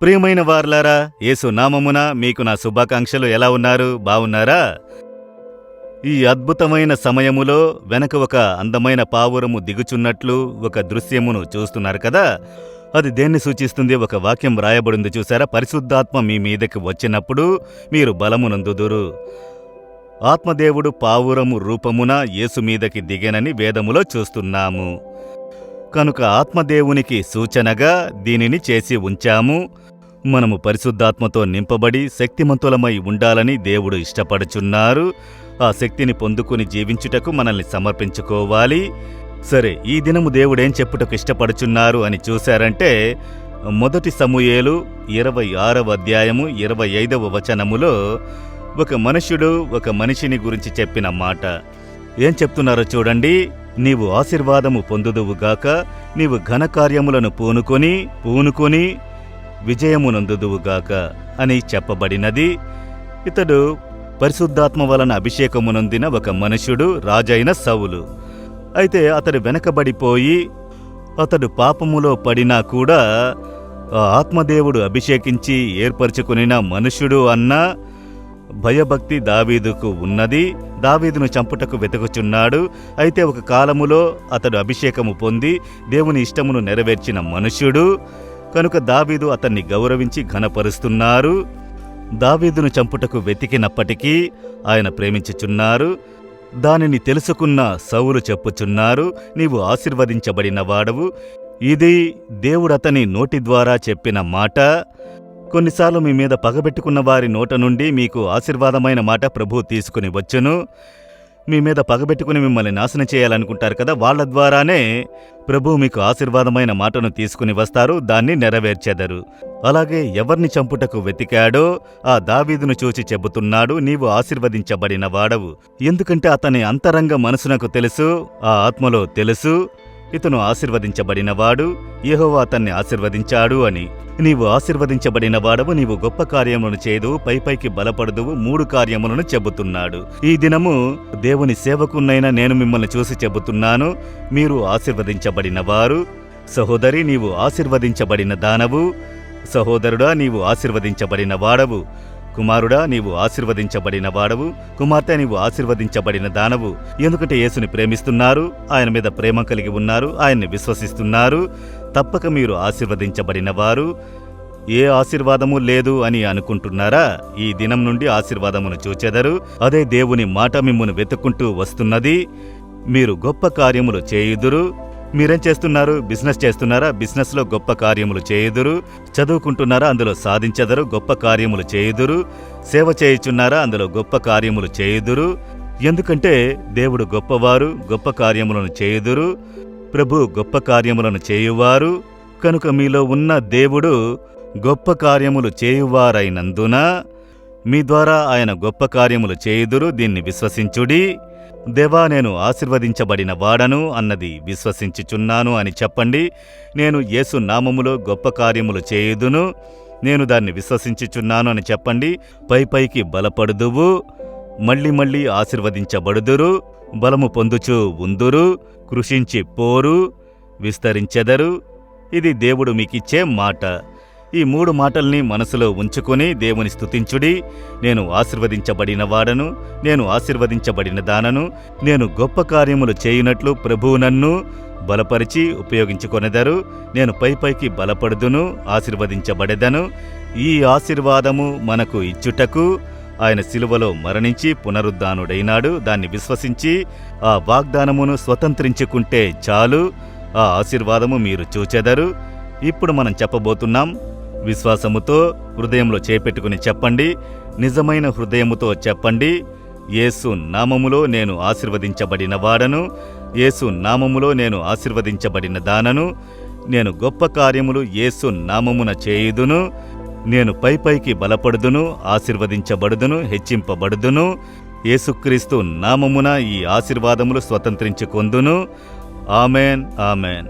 ప్రియమైన వారలారా, యేసు నామమున మీకు నా శుభాకాంక్షలు. ఎలా ఉన్నారు? బావున్నారా? ఈ అద్భుతమైన సమయములో వెనక ఒక అందమైన పావురము దిగుచున్నట్లు ఒక దృశ్యమును చూస్తున్నారు కదా. అది దేన్ని సూచిస్తుంది? ఒక వాక్యం రాయబడింది చూసారా? పరిశుద్ధాత్మ మీ మీదకి వచ్చినప్పుడు మీరు బలమునందుదురు. ఆత్మదేవుడు పావురము రూపమున యేసు మీదకి దిగెనని వేదములో చూస్తున్నాము. కనుక ఆత్మదేవునికి సూచనగా దీనిని చేసి ఉంచాము. మనము పరిశుద్ధాత్మతో నింపబడి శక్తిమంతులమై ఉండాలని దేవుడు ఇష్టపడుచున్నారు. ఆ శక్తిని పొందుకుని జీవించుటకు మనల్ని సమర్పించుకోవాలి. సరే, ఈ దినము దేవుడేం చెప్పుటకు ఇష్టపడుచున్నారు అని చూశారంటే, మొదటి సమూయేలు 26వ అధ్యాయము 25వ వచనములో ఒక మనుష్యుడు ఒక మనిషిని గురించి చెప్పిన మాట ఏం చెప్తున్నారో చూడండి. నీవు ఆశీర్వాదము పొందుదువుగాక, నీవు ఘనకార్యములను పూనుకొని విజయమునందుదువుగాక అని చెప్పబడినది. ఇతడు పరిశుద్ధాత్మ వలన అభిషేకమునొందిన ఒక మనుష్యుడు, రాజైన సౌలు. అయితే అతడు వెనకబడిపోయి అతడు పాపములో పడినా కూడా ఆ ఆత్మదేవుడు అభిషేకించి ఏర్పరచుకునిన మనుష్యుడు అన్న భయభక్తి దావీదుకు ఉన్నది. దావీదును చంపుటకు వెతుకుచున్నాడు. అయితే ఒక కాలములో అతడు అభిషేకము పొంది దేవుని ఇష్టమును నెరవేర్చిన మనుష్యుడు కనుక దావీదు అతన్ని గౌరవించి ఘనపరుస్తున్నారు. దావీదును చంపుటకు వెతికినప్పటికీ ఆయన ప్రేమించుచున్నారు. దానిని తెలుసుకున్న సౌలు చెప్పుచున్నారు, నీవు ఆశీర్వదించబడిన వాడవు. ఇది దేవుడతని నోటి ద్వారా చెప్పిన మాట. కొన్నిసార్లు మీ మీద పగబెట్టుకున్న వారి నోట నుండి మీకు ఆశీర్వాదమైన మాట ప్రభువు తీసుకుని వచ్చును. మీ మీద పగబెట్టుకుని మిమ్మల్ని నాశనం చేయాలనుకుంటారు కదా, వాళ్ల ద్వారానే ప్రభువు మీకు ఆశీర్వాదమైన మాటను తీసుకుని వస్తారు, దాన్ని నెరవేర్చెదరు. అలాగే ఎవరిని చంపుటకు వెతికాడో ఆ దావీదును చూచి చెబుతున్నాడు, నీవు ఆశీర్వదించబడిన వాడవు. ఎందుకంటే అతని అంతరంగ మనసునకు తెలుసు, ఆ ఆత్మలో తెలుసు, ఇతను ఆశీర్వదించబడినవాడు, యెహోవా అతన్ని ఆశీర్వదించాడు అని. నీవు ఆశీర్వదించబడిన వాడవు, నీవు గొప్ప కార్యములను చేదువు, పైపైకి బలపడదువు, 3 కార్యములను చెబుతున్నాడు. ఈ దినము దేవుని సేవకున్నైనా నేను మిమ్మల్ని చూసి చెబుతున్నాను, మీరు ఆశీర్వదించబడిన వారు. సహోదరి, నీవు ఆశీర్వదించబడిన దానవు. సహోదరుడా, నీవు ఆశీర్వదించబడిన వాడవు. కుమారుడా, నీవు ఆశీర్వదించబడిన వాడవు. కుమార్తె, నీవు ఆశీర్వదించబడిన దానవు. ఎందుకంటే యేసుని ప్రేమిస్తున్నారు, ఆయన మీద ప్రేమ కలిగి ఉన్నారు, ఆయన్ని విశ్వసిస్తున్నారు. తప్పక మీరు ఆశీర్వదించబడిన వారు. ఏ ఆశీర్వాదము లేదు అని అనుకుంటున్నారా? ఈ దినం నుండి ఆశీర్వాదమును చూచెదరు. అదే దేవుని మాట మిమ్మును వెతుక్కుంటూ వస్తున్నది. మీరు గొప్ప కార్యములు చేయుదురు. మీరేం చేస్తున్నారు? బిజినెస్ చేస్తున్నారా? బిజినెస్లో గొప్ప కార్యములు చేయుదురు. చదువుకుంటున్నారా? అందులో సాధించెదరు, గొప్ప కార్యములు చేయుదురు. సేవ చేయుచున్నారా? అందులో గొప్ప కార్యములు చేయుదురు. ఎందుకంటే దేవుడు గొప్పవారు, గొప్ప కార్యములను చేయుదురు. ప్రభు గొప్ప కార్యములను చేయువారు. కనుక మీలో ఉన్న దేవుడు గొప్ప కార్యములు చేయువారైనందున మీ ద్వారా ఆయన గొప్ప కార్యములు చేయుదురు. దీన్ని విశ్వసించుడి. దేవా, నేను ఆశీర్వదించబడిన వాడను అన్నది విశ్వసించుచున్నాను అని చెప్పండి. నేను యేసు నామములో గొప్ప కార్యములు చేయుదును, నేను దాన్ని విశ్వసించుచున్నాను అని చెప్పండి. పైపైకి బలపడుదువు, మళ్ళీ ఆశీర్వదించబడుదురు, బలము పొందుచూ ఉందురు, కృషించి పోరు, విస్తరించెదరు. ఇది దేవుడు మీకిచ్చే మాట. ఈ 3 మాటల్ని మనసులో ఉంచుకుని దేవుని స్తుతించుడి. నేను ఆశీర్వదించబడిన వాడను, నేను ఆశీర్వదించబడిన దానను, నేను గొప్ప కార్యములు చేయునట్లు ప్రభువు నన్ను బలపరిచి ఉపయోగించుకొనెదరు. నేను పైపైకి బలపడుదును, ఆశీర్వదించబడెదను. ఈ ఆశీర్వాదము మనకు ఇచ్చుటకు ఆయన శిలువలో మరణించి పునరుద్ధానుడైనాడు. దాన్ని విశ్వసించి ఆ వాగ్దానమును స్వతంత్రించుకుంటే చాలు. ఆ ఆశీర్వాదము మీరు చూచెదరు. ఇప్పుడు మనం చెప్పబోతున్నాం. విశ్వాసముతో హృదయంలో చేపెట్టుకుని చెప్పండి. నిజమైన హృదయముతో చెప్పండి. యేసు నామములో నేను ఆశీర్వదించబడిన వాడను. యేసు నామములో నేను ఆశీర్వదించబడిన దానను. నేను గొప్ప కార్యములు యేసు నామమున చేయుదును. నేను పైపైకి బలపడుదును, ఆశీర్వదించబడుదును, హెచ్చింపబడుదును. యేసుక్రీస్తు నామమున ఈ ఆశీర్వాదములు స్వతంత్రించుకొందును. Amen, amen.